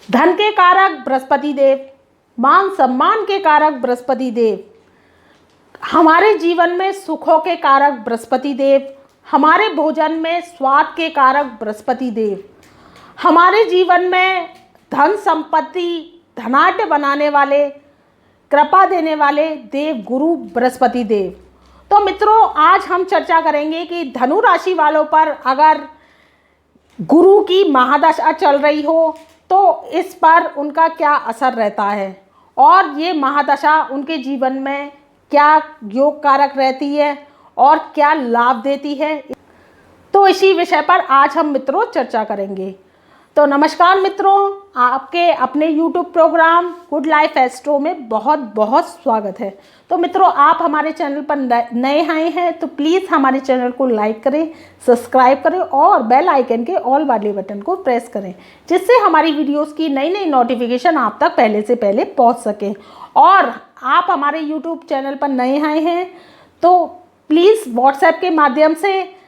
धन के कारक बृहस्पति देव, मान सम्मान के कारक बृहस्पति देव, हमारे जीवन में सुखों के कारक बृहस्पति देव, हमारे भोजन में स्वाद के कारक बृहस्पति देव, हमारे जीवन में धन संपत्ति धनाढ्य बनाने वाले, कृपा देने वाले देव गुरु बृहस्पति देव। तो मित्रों, आज हम चर्चा करेंगे कि धनु राशि वालों पर अगर गुरु की महादशा चल रही हो तो इस पर उनका क्या असर रहता है और ये महादशा उनके जीवन में क्या योग कारक रहती है और क्या लाभ देती है। तो इसी विषय पर आज हम मित्रों चर्चा करेंगे। तो नमस्कार मित्रों, आपके अपने YouTube programme Good Life Astro में बहुत बहुत स्वागत है। तो मित्रों, आप हमारे चैनल पर नए आए हैं तो प्लीज़ हमारे चैनल को लाइक करें, सब्सक्राइब करें और बेल आइकन के ऑल वाले बटन को प्रेस करें, जिससे हमारी वीडियोस की नई नई नोटिफिकेशन आप तक पहले से पहले पहुंच सके। और आप हमारे YouTube चैनल पर नए आए हैं तो प्लीज़ व्हाट्सएप के माध्यम से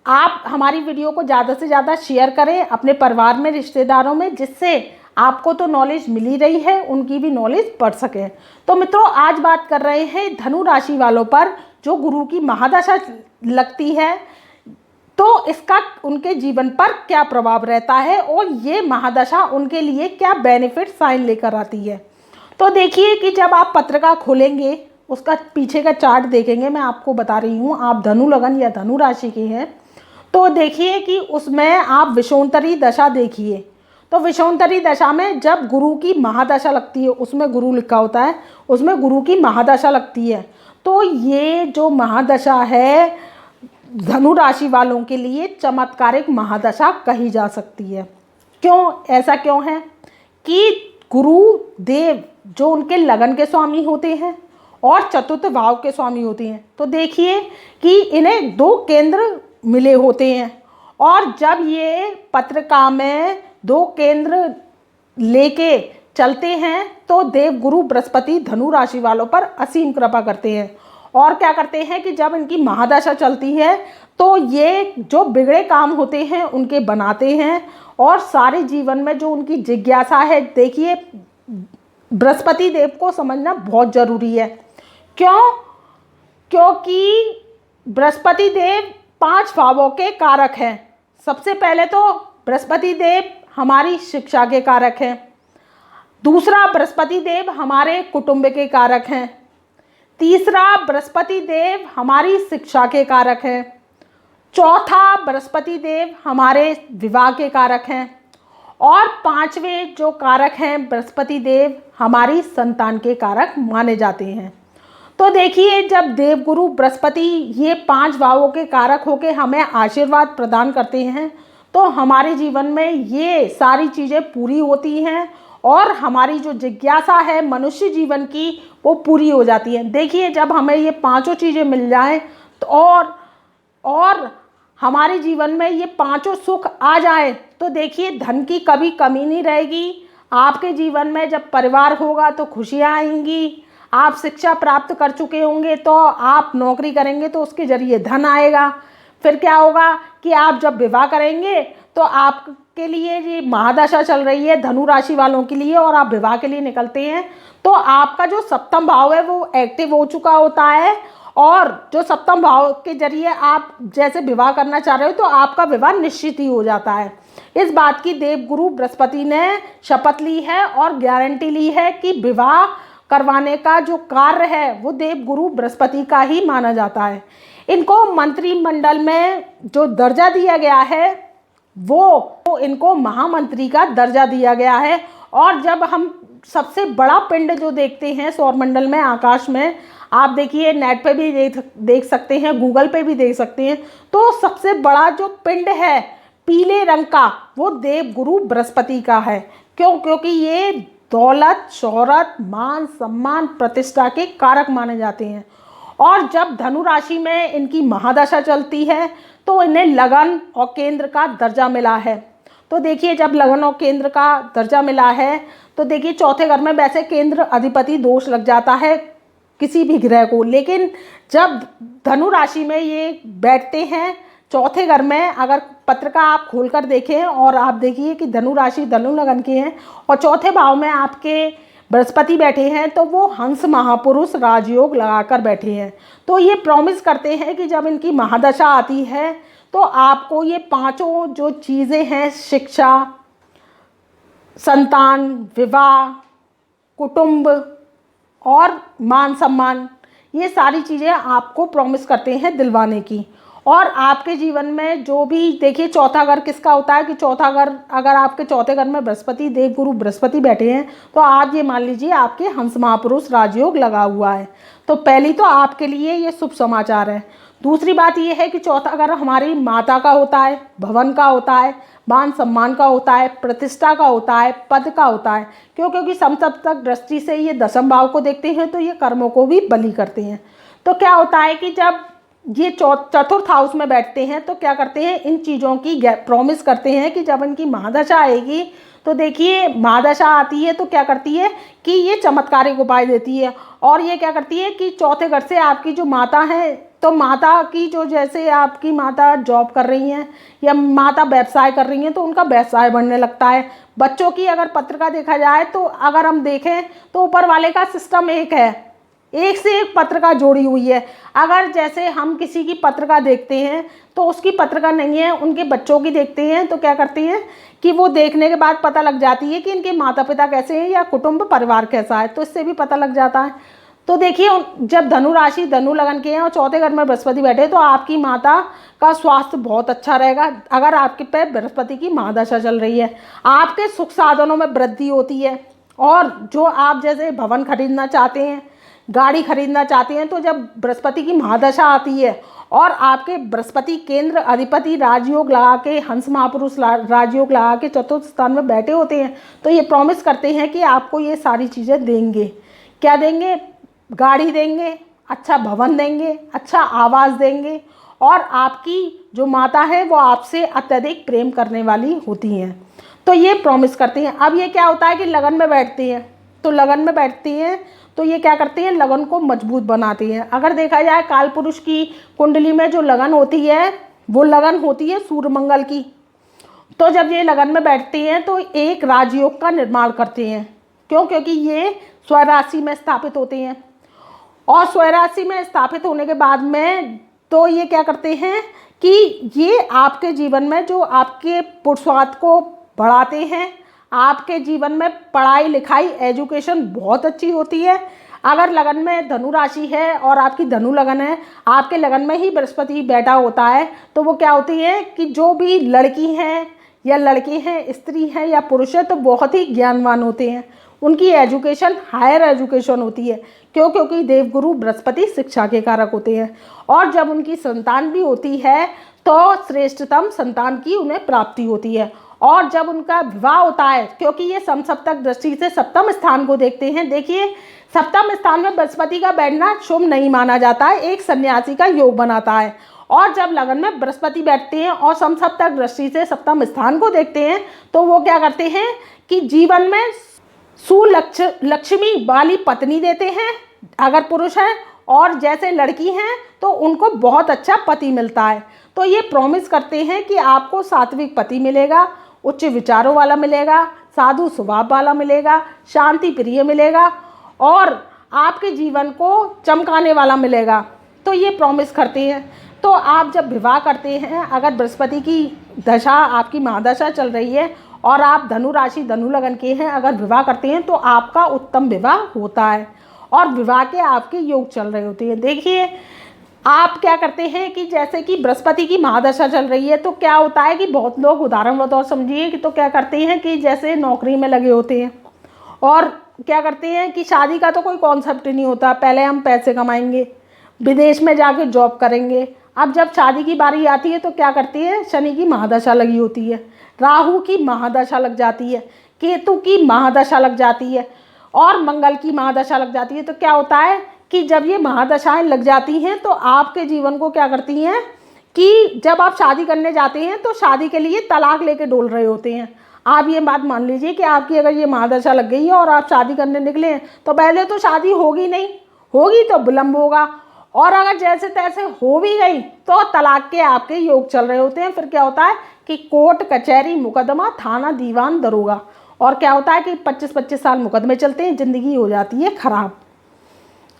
आप हमारी वीडियो को ज़्यादा से ज़्यादा शेयर करें अपने परिवार में, रिश्तेदारों में, जिससे आपको तो नॉलेज मिल ही रही है, उनकी भी नॉलेज बढ़ सके। तो मित्रों, आज बात कर रहे हैं धनु राशि वालों पर जो गुरु की महादशा लगती है, तो इसका उनके जीवन पर क्या प्रभाव रहता है और ये महादशा उनके लिए क्या बेनिफिट साइन लेकर आती है। तो देखिए कि जब आप पत्रिका खोलेंगे, उसका पीछे का चार्ट देखेंगे, मैं आपको बता रही हूँ, आप धनु लगन या धनु राशि के हैं तो देखिए कि उसमें आप विषोत्तरी दशा देखिए। तो विषोत्तरी दशा में जब गुरु की महादशा लगती है, उसमें गुरु लिखा होता है, उसमें गुरु की महादशा लगती है, तो ये जो महादशा है धनु राशि वालों के लिए चमत्कारिक महादशा कही जा सकती है। क्यों, ऐसा क्यों है कि गुरु देव जो उनके लगन के स्वामी होते हैं और चतुर्थ भाव के स्वामी होते हैं, तो देखिए कि इन्हें दो केंद्र मिले होते हैं और जब ये पत्रिका में दो केंद्र लेके चलते हैं तो देव गुरु बृहस्पति धनु राशि वालों पर असीम कृपा करते हैं। और क्या करते हैं कि जब इनकी महादशा चलती है तो ये जो बिगड़े काम होते हैं उनके बनाते हैं और सारे जीवन में जो उनकी जिज्ञासा है, देखिए बृहस्पति देव को समझना बहुत ज़रूरी है। क्यों? क्योंकि बृहस्पति देव 5 भावों के कारक हैं। सबसे पहले तो बृहस्पति देव हमारी शिक्षा के कारक हैं, दूसरा बृहस्पति देव हमारे कुटुंब के कारक हैं, तीसरा बृहस्पति देव हमारी शिक्षा के कारक हैं, चौथा बृहस्पति देव हमारे विवाह के कारक हैं और 5वें जो कारक हैं बृहस्पति देव हमारी संतान के कारक माने जाते हैं। तो देखिए, जब देवगुरु बृहस्पति ये 5 भावों के कारक होकर हमें आशीर्वाद प्रदान करते हैं तो हमारे जीवन में ये सारी चीज़ें पूरी होती हैं और हमारी जो जिज्ञासा है मनुष्य जीवन की वो पूरी हो जाती है। देखिए, जब हमें ये 5 चीज़ें मिल जाएं तो और हमारे जीवन में ये 5 सुख आ जाए तो देखिए धन की कभी कमी नहीं रहेगी। आपके जीवन में जब परिवार होगा तो खुशियाँ आएंगी। आप शिक्षा प्राप्त कर चुके होंगे तो आप नौकरी करेंगे तो उसके ज़रिए धन आएगा। फिर क्या होगा कि आप जब विवाह करेंगे तो आपके लिए ये महादशा चल रही है धनु राशि वालों के लिए और आप विवाह के लिए निकलते हैं तो आपका जो सप्तम भाव है वो एक्टिव हो चुका होता है और जो सप्तम भाव के जरिए आप जैसे विवाह करना चाह रहे हो तो आपका विवाह निश्चित ही हो जाता है। इस बात की देवगुरु बृहस्पति ने शपथ ली है और गारंटी ली है कि विवाह करवाने का जो कार्य है वो देव गुरु बृहस्पति का ही माना जाता है। इनको मंत्रिमंडल में जो दर्जा दिया गया है वो इनको महामंत्री का दर्जा दिया गया है। और जब हम सबसे बड़ा पिंड जो देखते हैं सौरमंडल में, आकाश में, आप देखिए नेट पे भी देख सकते हैं, गूगल पे भी देख सकते हैं, तो सबसे बड़ा जो पिंड है पीले रंग का वो देव गुरु बृहस्पति का है। क्यों? क्योंकि ये दौलत, शोहरत, मान, सम्मान, प्रतिष्ठा के कारक माने जाते हैं। और जब धनु राशि में इनकी महादशा चलती है तो इन्हें लगन और केंद्र का दर्जा मिला है। तो देखिए, जब लगन और केंद्र का दर्जा मिला है तो देखिए चौथे घर में वैसे केंद्र अधिपति दोष लग जाता है किसी भी ग्रह को, लेकिन जब धनु राशि में ये बैठते हैं चौथे घर में, अगर पत्रिका आप खोलकर देखें और आप देखिए कि धनु राशि धनु लगन के हैं और चौथे भाव में आपके बृहस्पति बैठे हैं, तो वो हंस महापुरुष राजयोग लगाकर बैठे हैं। तो ये प्रॉमिस करते हैं कि जब इनकी महादशा आती है तो आपको ये पांचों जो चीज़ें हैं, शिक्षा, संतान, विवाह, कुटुंब और मान सम्मान, ये सारी चीज़ें आपको प्रॉमिस करते हैं दिलवाने की। और आपके जीवन में जो भी देखिए, चौथा घर किसका होता है कि चौथा घर, अगर आपके चौथे घर में बृहस्पति, देवगुरु बृहस्पति बैठे हैं तो आप ये मान लीजिए आपके हंस महापुरुष राजयोग लगा हुआ है। तो पहली तो आपके लिए ये शुभ समाचार है। दूसरी बात ये है कि चौथा घर हमारी माता का होता है, भवन का होता है, मान सम्मान का होता है, प्रतिष्ठा का होता है, पद का होता है। क्योंकि समसप्तक दृष्टि से ये दशम भाव को देखते हैं तो ये कर्मों को भी बलि करते हैं। तो क्या होता है कि जब ये चतुर्थ हाउस में बैठते हैं तो क्या करते हैं, इन चीज़ों की प्रॉमिस करते हैं कि जब इनकी महादशा आएगी तो देखिए, महादशा आती है तो क्या करती है कि ये चमत्कारिक उपाय देती है। और ये क्या करती है कि चौथे घर से आपकी जो माता है, तो माता की जो, जैसे आपकी माता जॉब कर रही हैं या माता व्यवसाय कर रही हैं तो उनका व्यवसाय बढ़ने लगता है। बच्चों की अगर पत्रिका देखा जाए तो अगर हम देखें तो ऊपर वाले का सिस्टम एक है, एक से एक पत्रिका जोड़ी हुई है। अगर जैसे हम किसी की पत्रिका देखते हैं तो उसकी पत्रिका नहीं है, उनके बच्चों की देखते हैं तो क्या करते हैं कि वो देखने के बाद पता लग जाती है कि इनके माता पिता कैसे हैं या कुटुंब परिवार कैसा है, तो इससे भी पता लग जाता है। तो देखिए, जब धनु राशि धनु लगन के हैं और चौथे घर में बृहस्पति बैठे तो आपकी माता का स्वास्थ्य बहुत अच्छा रहेगा। अगर आपके पे बृहस्पति की महादशा चल रही है, आपके सुख साधनों में वृद्धि होती है। और जो आप जैसे भवन खरीदना चाहते हैं, गाड़ी खरीदना चाहते हैं, तो जब बृहस्पति की महादशा आती है और आपके बृहस्पति केंद्र अधिपति राजयोग लगा के, हंस महापुरुष राजयोग लगा के चतुर्थ स्थान में बैठे होते हैं तो ये प्रॉमिस करते हैं कि आपको ये सारी चीज़ें देंगे। क्या देंगे? गाड़ी देंगे, अच्छा भवन देंगे, अच्छा आवास देंगे। और आपकी जो माता है वो आपसे अत्यधिक प्रेम करने वाली होती हैं, तो ये प्रॉमिस करती हैं। अब ये क्या होता है कि लगन में बैठती हैं, तो लगन में बैठती हैं तो ये क्या करती है, लगन को मजबूत बनाती है। अगर देखा जाए काल पुरुष की कुंडली में जो लगन होती है वो लगन होती है सूर्य मंगल की। तो जब ये लगन में बैठती हैं तो एक राजयोग का निर्माण करते हैं। क्यों? क्योंकि ये स्वराशि में स्थापित होते हैं और स्वराशि में स्थापित होने के बाद में तो ये क्या करते हैं कि ये आपके जीवन में जो आपके पुरुषार्थ को बढ़ाते हैं। आपके जीवन में पढ़ाई लिखाई एजुकेशन बहुत अच्छी होती है। अगर लगन में धनु राशि है और आपकी धनु लगन है, आपके लगन में ही बृहस्पति बैठा होता है, तो वो क्या होती है कि जो भी लड़की हैं या लड़के हैं, स्त्री हैं या पुरुष है, तो बहुत ही ज्ञानवान होते हैं। उनकी एजुकेशन हायर एजुकेशन होती है। क्यों? क्योंकि देवगुरु बृहस्पति शिक्षा के कारक होते हैं। और जब उनकी संतान भी होती है तो श्रेष्ठतम संतान की उन्हें प्राप्ति होती है। और जब उनका विवाह होता है, क्योंकि ये समसप्तक दृष्टि से सप्तम स्थान को देखते हैं। देखिए, सप्तम स्थान में बृहस्पति का बैठना शुभ नहीं माना जाता है, एक सन्यासी का योग बनाता है। और जब लगन में बृहस्पति बैठते हैं और समसप्तक दृष्टि से सप्तम स्थान को देखते हैं तो वो क्या करते हैं कि जीवन में लक्ष्मी वाली पत्नी देते हैं अगर पुरुष है, और जैसे लड़की हैं तो उनको बहुत अच्छा पति मिलता है। तो ये प्रॉमिस करते हैं कि आपको सात्विक पति मिलेगा, उच्च विचारों वाला मिलेगा, साधु स्वभाव वाला मिलेगा, शांति प्रिय मिलेगा और आपके जीवन को चमकाने वाला मिलेगा। तो ये प्रॉमिस करते हैं। तो आप जब विवाह करते हैं, अगर बृहस्पति की दशा आपकी महादशा चल रही है और आप धनु राशि धनु लगन के हैं, अगर विवाह करते हैं तो आपका उत्तम विवाह होता है और विवाह के आपके योग चल रहे होते हैं। देखिए, आप क्या करते हैं कि जैसे कि बृहस्पति की महादशा चल रही है तो क्या होता है कि बहुत लोग, उदाहरण बतौर समझिए कि, तो क्या करते हैं कि जैसे नौकरी में लगे होते हैं और क्या करते हैं कि शादी का तो कोई कॉन्सेप्ट नहीं होता, पहले हम पैसे कमाएंगे, विदेश में जाके जॉब करेंगे। अब जब शादी की बारी आती है तो क्या करती है, शनि की महादशा लगी होती है, राहु की महादशा लग जाती है, केतु की महादशा लग जाती है और मंगल की महादशा लग जाती है। तो क्या होता है कि जब ये महादशाएं लग जाती हैं तो आपके जीवन को क्या करती हैं कि जब आप शादी करने जाते हैं तो शादी के लिए तलाक लेके डोल रहे होते हैं। आप ये बात मान लीजिए कि आपकी अगर ये महादशा लग गई है और आप शादी करने निकले हैं तो पहले तो शादी होगी नहीं, होगी तो विलम्ब होगा, और अगर जैसे तैसे हो भी गई तो तलाक के आपके योग चल रहे होते हैं। फिर क्या होता है कि कोर्ट कचहरी मुकदमा थाना दीवान दरोगा, और क्या होता है कि 25-25 साल मुकदमे चलते हैं, ज़िंदगी हो जाती है ख़राब।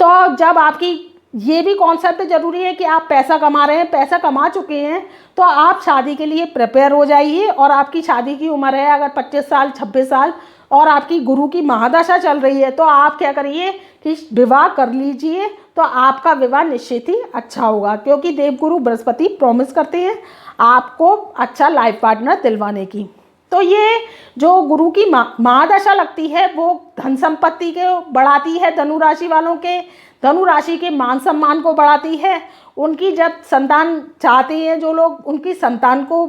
तो जब आपकी ये भी कॉन्सेप्ट ज़रूरी है कि आप पैसा कमा रहे हैं, पैसा कमा चुके हैं, तो आप शादी के लिए प्रिपेयर हो जाइए। और आपकी शादी की उम्र है अगर 25 साल 26 साल और आपकी गुरु की महादशा चल रही है, तो आप क्या करिए कि विवाह कर लीजिए, तो आपका विवाह निश्चित ही अच्छा होगा, क्योंकि देवगुरु बृहस्पति प्रॉमिस करते हैं आपको अच्छा लाइफ पार्टनर दिलवाने की। तो ये जो गुरु की महादशा लगती है वो धन संपत्ति के बढ़ाती है, धनु राशि वालों के, धनु राशि के मान सम्मान को बढ़ाती है। उनकी जब संतान चाहते हैं जो लोग, उनकी संतान को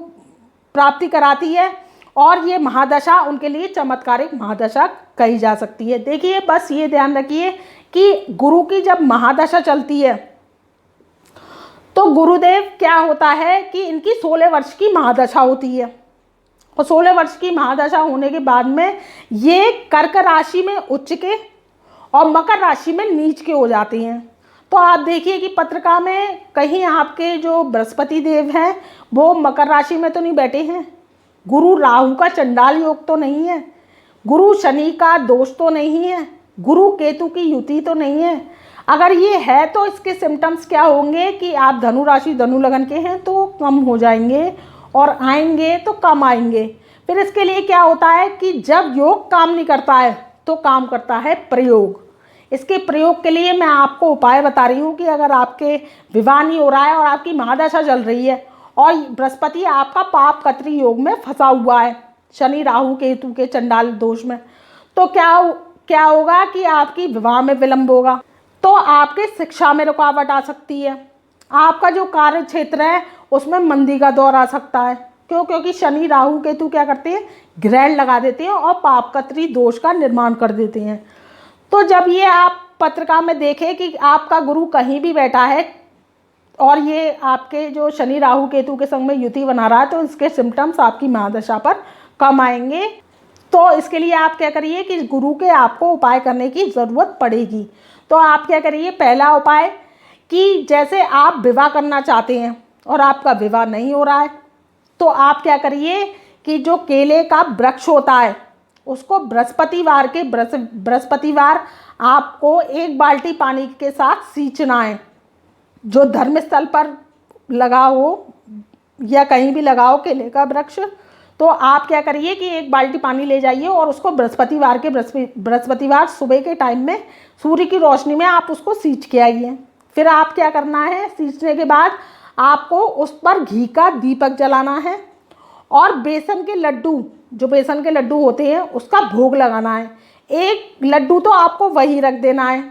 प्राप्ति कराती है, और ये महादशा उनके लिए चमत्कारिक महादशा कही जा सकती है। देखिए, बस ये ध्यान रखिए कि गुरु की जब महादशा चलती है तो गुरुदेव क्या होता है कि इनकी 16 वर्ष की महादशा होती है, और 16 वर्ष की महादशा होने के बाद में ये कर्क राशि में उच्च के और मकर राशि में नीच के हो जाते हैं। तो आप देखिए कि पत्रिका में कहीं आपके जो बृहस्पति देव हैं वो मकर राशि में तो नहीं बैठे हैं, गुरु राहु का चंडाल योग तो नहीं है, गुरु शनि का दोष तो नहीं है, गुरु केतु की युति तो नहीं है। अगर ये है तो इसके सिम्टम्स क्या होंगे कि आप धनु राशि धनु लगन के हैं तो कम हो जाएंगे, और आएंगे तो कम आएंगे। फिर इसके लिए क्या होता है कि जब योग काम नहीं करता है तो काम करता है प्रयोग। इसके प्रयोग के लिए मैं आपको उपाय बता रही हूँ कि अगर आपके विवाह नहीं हो रहा है और आपकी महादशा चल रही है और बृहस्पति आपका पाप कत्री योग में फंसा हुआ है, शनि राहु केतु के चंडाल दोष में, तो क्या होगा कि आपकी विवाह में विलंब होगा, तो आपके शिक्षा में रुकावट आ सकती है, आपका जो कार्य क्षेत्र है उसमें मंदी का दौर आ सकता है। क्योंकि शनि राहु केतु क्या करते हैं, ग्रहण लगा देते हैं और पापकत्री दोष का निर्माण कर देते हैं। तो जब ये आप पत्रिका में देखें कि आपका गुरु कहीं भी बैठा है और ये आपके जो शनि राहु केतु के संग में युति बना रहा है, तो इसके सिम्टम्स आपकी महादशा पर कम आएंगे। तो इसके लिए आप क्या करिए कि गुरु के आपको उपाय करने की ज़रूरत पड़ेगी। तो आप क्या करिए, पहला उपाय कि जैसे आप विवाह करना चाहते हैं और आपका विवाह नहीं हो रहा है, तो आप क्या करिए कि जो केले का वृक्ष होता है उसको बृहस्पतिवार आपको 1 बाल्टी पानी के साथ सींचना है। जो धर्मस्थल पर लगा हो या कहीं भी लगा हो केले का वृक्ष, तो आप क्या करिए कि 1 बाल्टी पानी ले जाइए और उसको बृहस्पतिवार सुबह के टाइम में सूर्य की रोशनी में आप उसको सींच के आइए। फिर आप क्या करना है, सींचने के बाद आपको उस पर घी का दीपक जलाना है और बेसन के लड्डू, जो बेसन के लड्डू होते हैं उसका भोग लगाना है। 1 लड्डू तो आपको वही रख देना है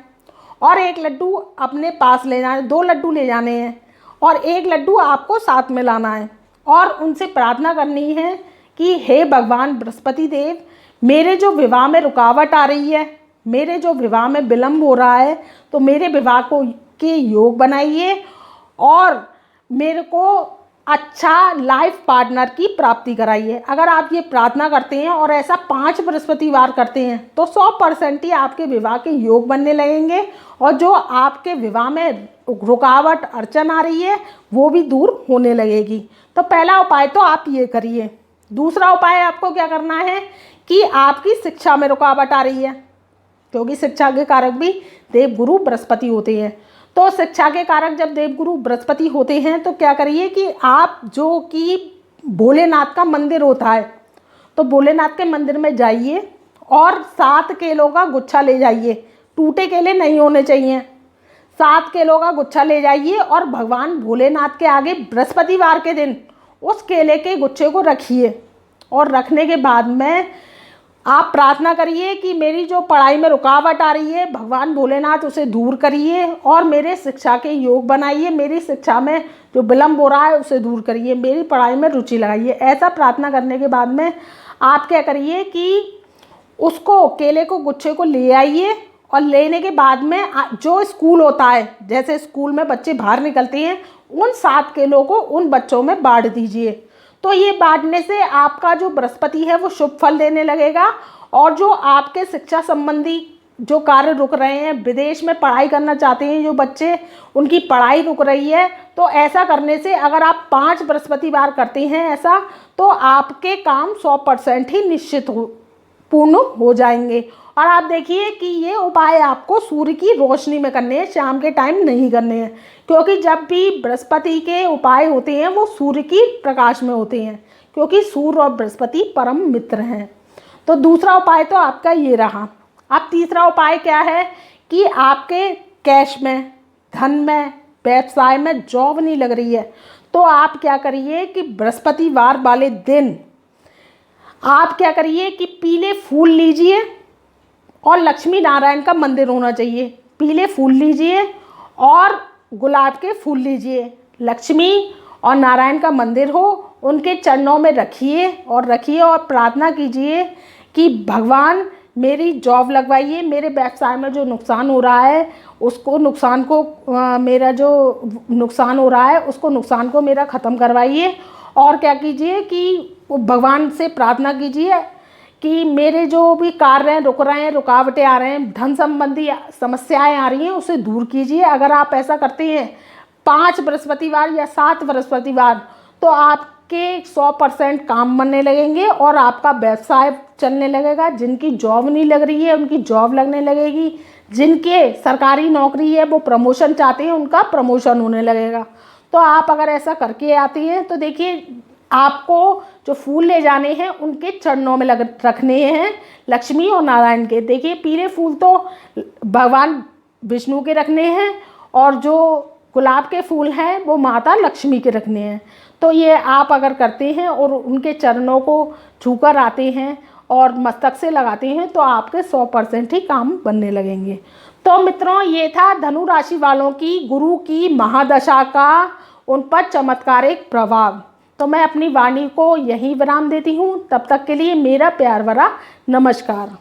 और 1 लड्डू अपने पास लेना है, 2 लड्डू ले जाने हैं और 1 लड्डू आपको साथ में लाना है और उनसे प्रार्थना करनी है कि हे भगवान बृहस्पति देव, मेरे जो विवाह में रुकावट आ रही है, मेरे जो विवाह में विलंब हो रहा है, तो मेरे विवाह को के योग बनाइए और मेरे को अच्छा लाइफ पार्टनर की प्राप्ति कराइए। अगर आप ये प्रार्थना करते हैं और ऐसा 5 बृहस्पतिवार करते हैं तो 100% ही आपके विवाह के योग बनने लगेंगे और जो आपके विवाह में रुकावट अड़चन आ रही है वो भी दूर होने लगेगी। तो पहला उपाय तो आप ये करिए। दूसरा उपाय आपको क्या करना है कि आपकी शिक्षा में रुकावट आ रही है, क्योंकि शिक्षा के कारक भी देवगुरु बृहस्पति होते हैं। तो शिक्षा के कारक जब देवगुरु बृहस्पति होते हैं तो क्या करिए कि आप जो कि भोलेनाथ का मंदिर होता है, तो भोलेनाथ के मंदिर में जाइए और 7 केलों का गुच्छा ले जाइए। टूटे केले नहीं होने चाहिए, 7 केलों का गुच्छा ले जाइए और भगवान भोलेनाथ के आगे बृहस्पतिवार के दिन उस केले के गुच्छे को रखिए और रखने के बाद में आप प्रार्थना करिए कि मेरी जो पढ़ाई में रुकावट आ रही है भगवान भोलेनाथ उसे दूर करिए और मेरे शिक्षा के योग बनाइए, मेरी शिक्षा में जो विलंब हो रहा है उसे दूर करिए, मेरी पढ़ाई में रुचि लगाइए। ऐसा प्रार्थना करने के बाद में आप क्या करिए कि उसको केले को गुच्छे को ले आइए और लेने के बाद में जो स्कूल होता है, जैसे स्कूल में बच्चे बाहर निकलते हैं, उन 7 केलों को उन बच्चों में बांट दीजिए। तो ये बांटने से आपका जो बृहस्पति है वो शुभ फल देने लगेगा और जो आपके शिक्षा संबंधी जो कार्य रुक रहे हैं, विदेश में पढ़ाई करना चाहते हैं जो बच्चे, उनकी पढ़ाई रुक रही है, तो ऐसा करने से अगर आप 5 बृहस्पतिवार करते हैं ऐसा, तो आपके काम 100% ही निश्चित पूर्ण हो जाएंगे। और आप देखिए कि ये उपाय आपको सूर्य की रोशनी में करने हैं, शाम के टाइम नहीं करने हैं, क्योंकि जब भी बृहस्पति के उपाय होते हैं वो सूर्य की प्रकाश में होते हैं, क्योंकि सूर्य और बृहस्पति परम मित्र हैं। तो दूसरा उपाय तो आपका ये रहा। अब तीसरा उपाय क्या है कि आपके कैश में, धन में, व्यवसाय में जॉब नहीं लग रही है, तो आप क्या करिए कि बृहस्पतिवार वाले दिन आप क्या करिए कि पीले फूल लीजिए, और लक्ष्मी नारायण का मंदिर होना चाहिए, पीले फूल लीजिए और गुलाब के फूल लीजिए, लक्ष्मी और नारायण का मंदिर हो, उनके चरणों में रखिए और प्रार्थना कीजिए कि भगवान मेरी जॉब लगवाइए, मेरे व्यवसाय में जो नुकसान हो रहा है उसको मेरा जो नुकसान हो रहा है उसको नुकसान को मेरा ख़त्म करवाइए। और क्या कीजिए कि भगवान से प्रार्थना कीजिए कि मेरे जो भी कार्य हैं रुक रहे हैं, रुकावटें आ रहे हैं, धन संबंधी समस्याएं आ रही हैं, उसे दूर कीजिए। अगर आप ऐसा करते हैं 5 बृहस्पतिवार या 7 बृहस्पतिवार, तो आपके 100% काम बनने लगेंगे और आपका व्यवसाय चलने लगेगा। जिनकी जॉब नहीं लग रही है उनकी जॉब लगने लगेगी, जिनके सरकारी नौकरी है वो प्रमोशन चाहते हैं उनका प्रमोशन होने लगेगा। तो आप अगर ऐसा करके आते हैं तो देखिए, आपको जो फूल ले जाने हैं उनके चरणों में रखने हैं, लक्ष्मी और नारायण के। देखिए, पीले फूल तो भगवान विष्णु के रखने हैं और जो गुलाब के फूल हैं वो माता लक्ष्मी के रखने हैं। तो ये आप अगर करते हैं और उनके चरणों को छूकर आते हैं और मस्तक से लगाते हैं तो आपके 100% ही काम बनने लगेंगे। तो मित्रों, ये था धनु राशि वालों की गुरु की महादशा का उन पर चमत्कारिक प्रभाव। तो मैं अपनी वाणी को यहीं विराम देती हूँ। तब तक के लिए मेरा प्यार भरा नमस्कार।